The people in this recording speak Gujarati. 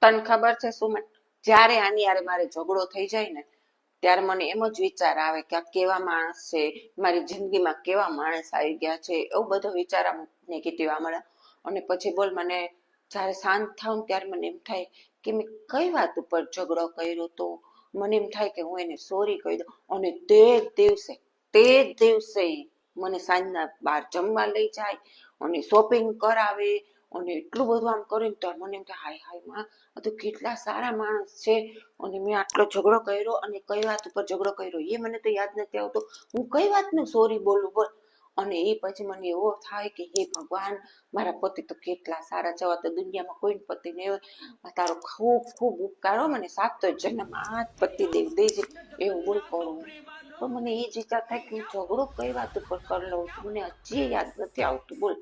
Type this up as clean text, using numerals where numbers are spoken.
તને ખબર છે સુમન, જ્યારે આની યારે મારે ઝઘડો થઈ જાય ને ત્યારે મને એમ જ વિચાર આવે કે આ કેવા માણસ છે, મારી જિંદગીમાં કેવા માણસ આવી ગયા છે, એવો બધો વિચાર આમ નેગેટિવ મળે. અને પછી બોલ, મને જ્યારે શાંત થાવ ત્યારે મને એમ થાય કે મેં કઈ વાત ઉપર ઝઘડો કર્યો તો. મને એમ થાય કે હું એને સોરી કહી દઉં. અને તે જ દિવસે મને સાંજના બહાર જમવા લઈ જાય અને શોપિંગ કરાવે અને એટલું બધું આમ કરીને તો મને એમ થાય હાય હાય માં, આ તો કેટલા સારા માણસ છે. અને મેં આટલો ઝઘડો કર્યો અને કઈ વાત ઉપર ઝઘડો કર્યો એ મને તો યાદ નથી આવતો. હું કઈ વાતનું સોરી બોલું બોલ. અને એ પછી મને એવો થાય કે હે ભગવાન, મારા પતિ તો કેટલા સારા છે, તો દુનિયામાં કોઈ પતિ નહીં હોય, તારો ખૂબ ખૂબ ઉપકાર હો, મને 7 જન્મ આ જ પતિ દેવ દેજે, એવું બોલ કરું. તો મને એ જ વિચાર થાય કે હું ઝઘડો કઈ વાત ઉપર કરી લઉં છું, મને હજી યાદ નથી આવતું બોલ.